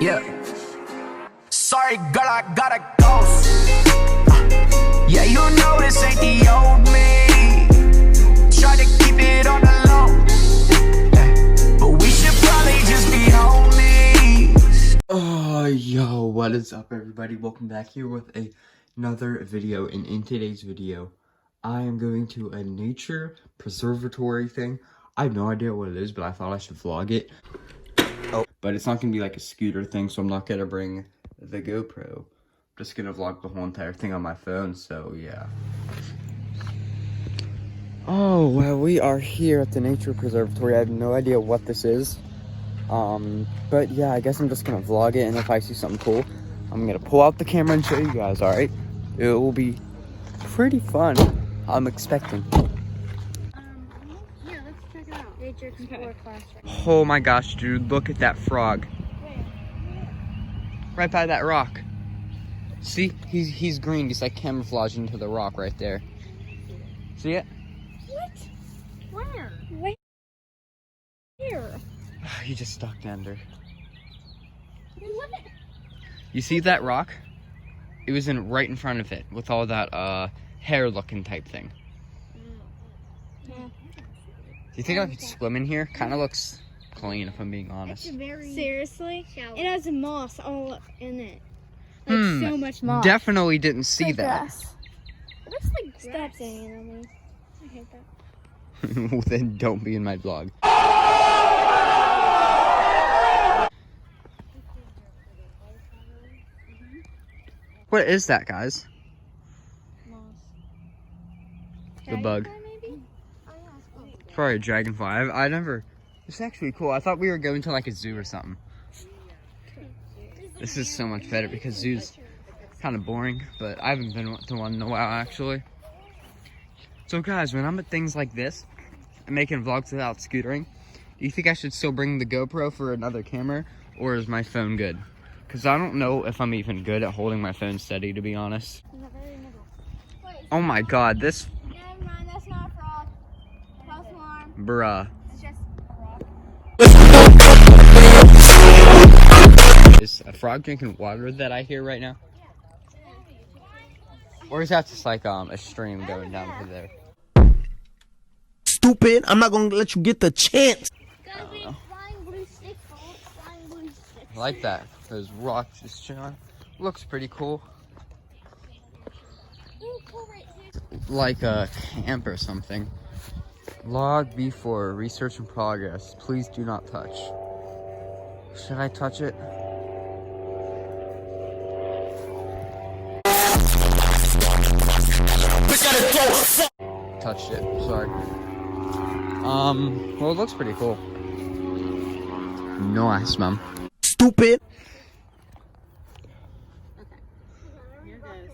Yeah. Sorry, girl, I gotta go. Yeah, you know this ain't the old me. Try to keep it on the low, but we should probably just be homies. Oh, yo, what is up, everybody? Welcome back here with another video. And in today's video, I am going to a nature preservatory thing. I have no idea what it is, but I thought I should vlog it. Oh, but it's not gonna be like a scooter thing, so I'm not gonna bring the GoPro. I'm just gonna vlog the whole entire thing on my phone, so yeah. Oh, well, we are here at the nature preservatory. I have no idea what this is. But yeah, I guess I'm just gonna vlog it, and if I see something cool, I'm gonna pull out the camera and show you guys, alright? It will be pretty fun, I'm expecting. Yeah, let's check it out. Nature Explorer class. Oh my gosh, dude, look at that frog. Right by that rock. See? He's green. He's like camouflaging into the rock right there. See it? What? Where? Wait. Here. He just stuck under. What? You see that rock? It was right in front of it with all that hair looking type thing. Yeah. Do you think I could swim in here? Kind of looks clean, if I'm being honest. It's very seriously. It has moss all in it. Like so much moss. Definitely didn't see Like that. grass. It looks like stop saying it on me. I hate that. Well, then don't be in my vlog. What is that, guys? Moss. The bug. Maybe? It's probably a dragonfly. I never. It's actually cool. I thought we were going to like a zoo or something. This is so much better because zoos kind of boring, but I haven't been to one in a while actually. So guys, when I'm at things like this and making vlogs without scootering, do you think I should still bring the GoPro for another camera, or is my phone good? Because I don't know if I'm even good at holding my phone steady, to be honest. Oh my god, this... Never mind, that's not a frog. False alarm. Bruh. It's just a frog. Is a frog drinking water that I hear right now? Or is that just like a stream going down to there? Stupid, I'm not gonna let you get the chance. Gotta be flying blue stick, folks. Flying blue stick. I like that. Those rocks just chilling. Looks pretty cool. Ooh, cool right here. Like a camp or something. Log B4, research in progress. Please do not touch. Should I touch it? Touched it, sorry. Well, it looks pretty cool. Nice, man. Stupid. Here goes.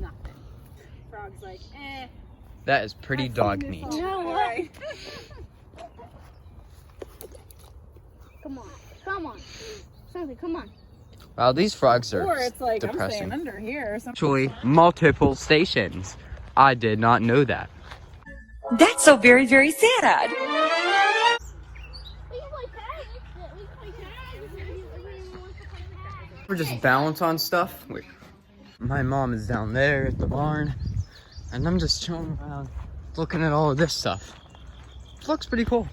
Nothing. Frog's like, eh. That is pretty dog meat. No, what? Come on. Come on. Something, come on. Wow, these frogs are Or it's like, depressing. I'm staying under here or something. Actually, multiple stations. I did not know that. That's so very, very sad. We can play tag. We can play tag. If anyone wants to play tag. We're just balance on stuff. Wait. My mom is down there at the barn, and I'm just chilling around, looking at all of this stuff. It looks pretty cool.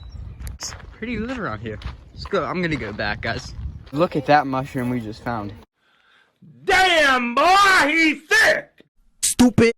It's pretty lit around here. Let's go. I'm gonna go back, guys. Look at that mushroom we just found. Damn, boy, he's thick. Stupid.